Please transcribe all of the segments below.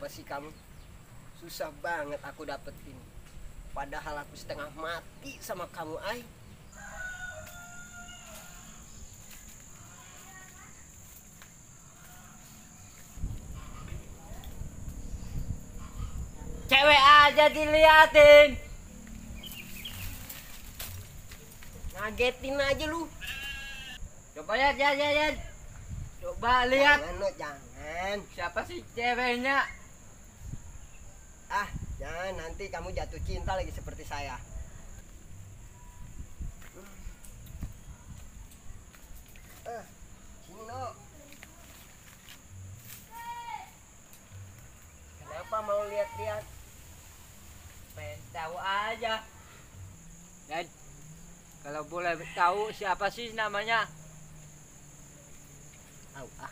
Apa sih kamu? Susah banget aku dapetin. Padahal aku setengah mati sama kamu, Ai. Cewek aja diliatin. Ngagetin aja lu. Coba ya. Coba lihat. Jangan, no, jangan. Siapa sih ceweknya? Ah, jangan, nanti kamu jatuh cinta lagi seperti saya. Sini, no. Kenapa mau lihat-lihat? Pengen tahu aja. Dan kalau boleh tahu siapa sih namanya? Au, ah.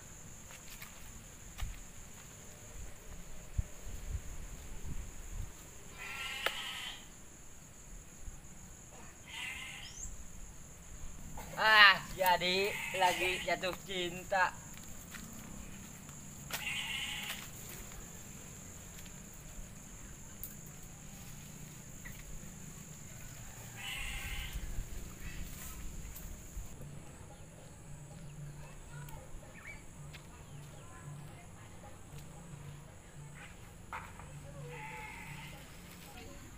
Jadi lagi jatuh cinta.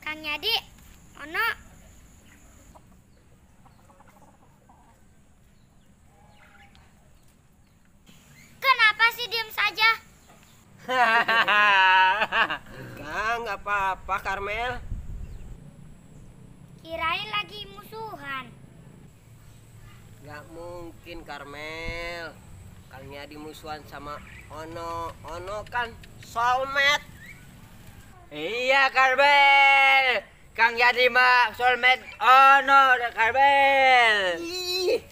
Kang Yadi, Ono. Kenapa sih diam saja? Enggak apa-apa, Karmel. Kirain lagi musuhan. Nggak mungkin, Karmel. Kang Yadi musuhan sama Ono. Ono kan soulmate. Iya, Karbel. Kang Yadi mah soulmate Ono, Karbel. Ih,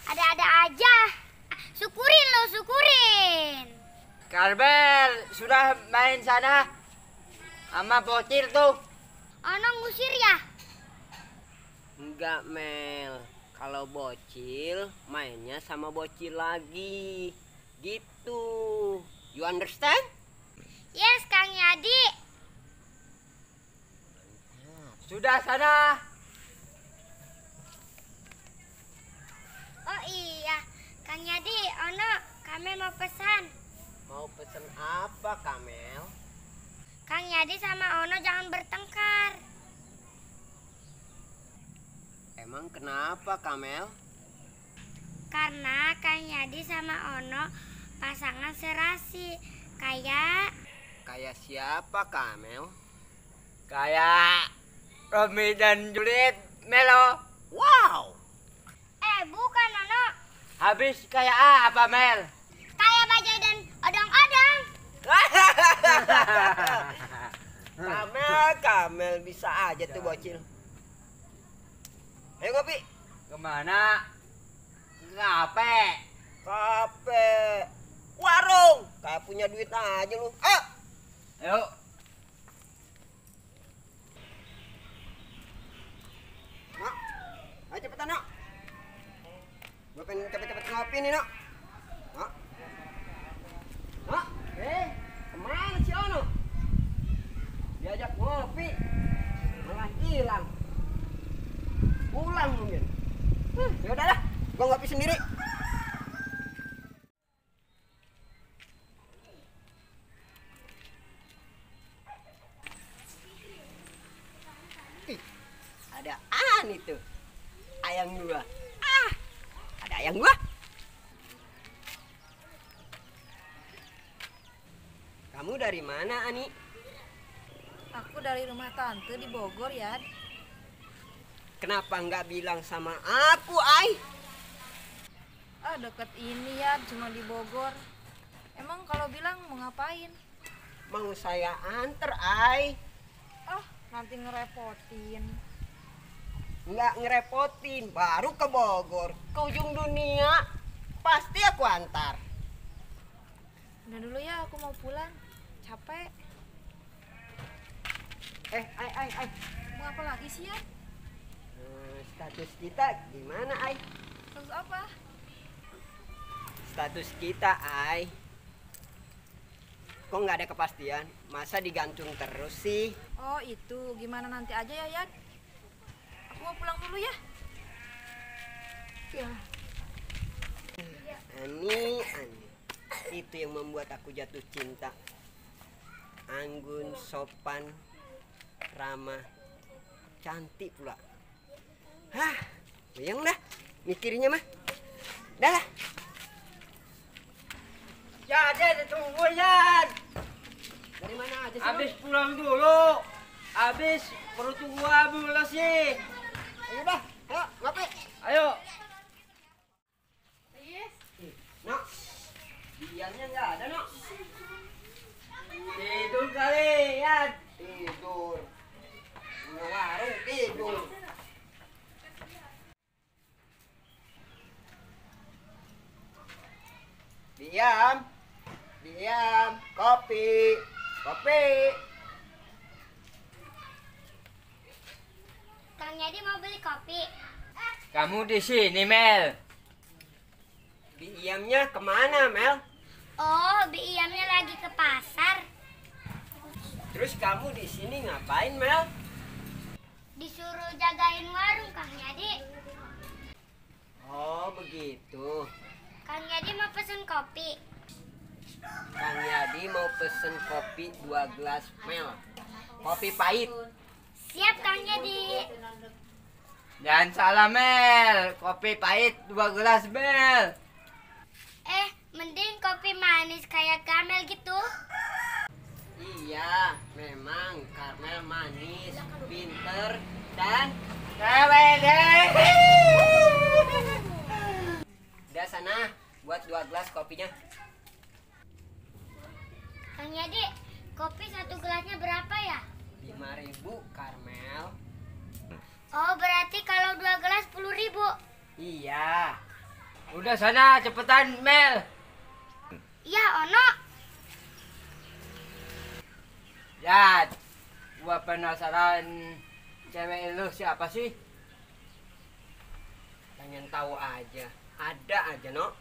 Ada-ada aja. Syukurin lo, syukurin. Karbel, sudah main sana sama bocil tuh. Ono ngusir ya? enggak, Mel. Kalau bocil, mainnya sama bocil lagi. Gitu. You understand? Yes, Kang Yadi. Sudah sana. Oh iya, Kang Yadi, Ono, kami mau pesan. Mau pesen apa, Kamel? Kang Yadi sama Ono jangan bertengkar. Emang kenapa, Kamel? Karena Kang Yadi sama Ono pasangan serasi. Kayak siapa, Kamel? Kayak Romeo dan Juliet, Melo. Wow! Bukan Ono. Habis kayak apa, Mel? Kayak bajai dan odong-odong. Kamel bisa aja tuh bocil. Ayo ngopi. Kemana? Ngape? Kafe. Warung. Kayak punya duit aja lu. Ayo. Nak. Ayo cepetan, Nak. Gue pengen cepet-cepet ngopi nih, Nak. Nak. Nak. Kemana si Ono? Diajak ngopi. Malah hilang. Pulang mungkin. Ya udah dah. Gue ngopi sendiri. Ada itu ayam gua. Ada ayam gua. Kamu dari mana, Ani? Aku dari rumah tante di Bogor, ya. Kenapa nggak bilang sama aku, Ai? Deket ini ya, cuma di Bogor. Emang kalau bilang mau ngapain? Mau saya anter, Ai. Nanti ngerepotin. Nggak ngerepotin, baru ke Bogor, ke ujung dunia. Pasti aku antar. Udah dulu ya, aku mau pulang. Capek. Ai. Mau apa lagi sih, ya? Status kita gimana, Ai? Terus apa? Status kita, Ai. Kok nggak ada kepastian? Masa digantung terus sih? Oh itu, gimana nanti aja ya Yan? Aku mau pulang dulu ya. Ani. Itu yang membuat aku jatuh cinta. Anggun, sopan, ramah, cantik pula. Hah, bayang dah mikirnya mah. Dah lah. Jadi tunggu Yan. Dari mana aja sih? Habis pulang dulu. Habis perut gua mules sih. Ayo dah, ayo ngapain? Ayo. Nok, diamnya nggak ada Nok. Tidur kali Yan. Tidur. Punya warung tidur. Diam, kopi. Kang Yadi mau beli kopi. Kamu di sini Mel. Diamnya kemana Mel? Oh, Bi Iyamnya lagi ke pasar. Terus kamu di sini ngapain Mel? Disuruh jagain warung Kang Yadi. Oh begitu. Kang Yadi mau pesen kopi. Kang Yadi mau pesen kopi 2 gelas Mel. Kopi pahit. Siap Kang Yadi. Jangan salah Mel. Kopi pahit 2 gelas Mel. Mending kopi manis kayak Kamel gitu. Iya, memang Karmel manis, pinter, dan Cewek deh. udah sana buat 2 gelas kopinya. Kang Yadi, kopi 1 gelasnya berapa ya? 5.000 Karmel. Oh, berarti kalau 2 gelas 10.000. Iya. Udah sana cepetan Mel. Iya, Ono. Ya, gua penasaran cewek lu siapa sih? Pengen tahu aja. Ada aja, Nok.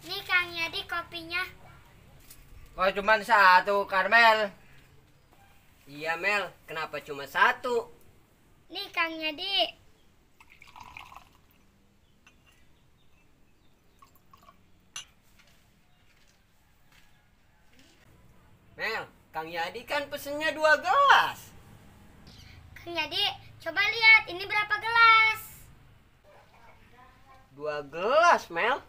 Nih Kang Yadi kopinya. Kok cuma 1 Karmel? Iya, Mel. Kenapa cuma 1? Nih Kang Yadi. Mel, Kang Yadi kan pesennya 2 gelas. Kang Yadi, coba lihat ini berapa gelas? 2 gelas, Mel.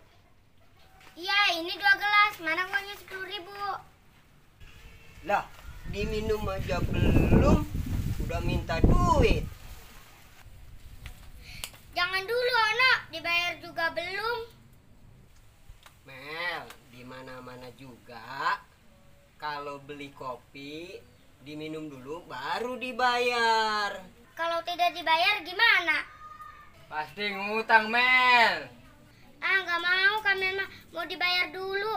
Iya, ini 2 gelas. Mana uangnya 10.000? Lah, diminum aja belum, udah minta duit. Jangan dulu, Ono. Dibayar juga belum. Mel, di mana-mana juga kalau beli kopi diminum dulu baru dibayar. Kalau tidak dibayar gimana? Pasti ngutang Mel. Ah, nggak mau. Kamel mah mau dibayar dulu.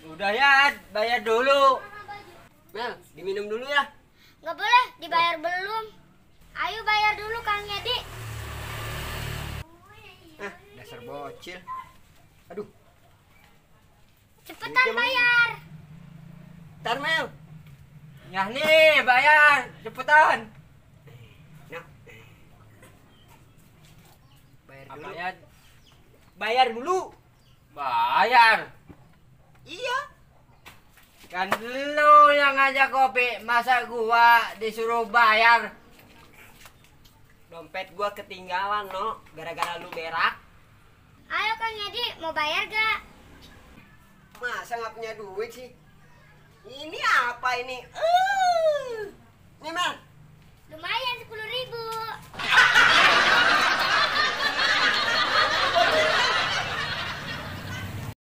Udah ya, bayar dulu. Mel, diminum dulu ya. Nggak boleh, dibayar belum. Ayo bayar dulu Kang Yadi. Dasar bocil. Aduh, Cepetan Duitnya mana? bayar. ntar Mel. Ya nih, bayar. Cepetan. Nah, bayar dulu. Apa ya? Bayar dulu. Bayar. Iya. Kan lu yang ngajak kopi, masa gua disuruh bayar? Dompet gua ketinggalan, no, gara-gara lu berak. Ayo Kang Yadi, mau bayar gak? Masa nggak punya duit sih? Ini apa ini? Nih Mel, Lumayan 10.000.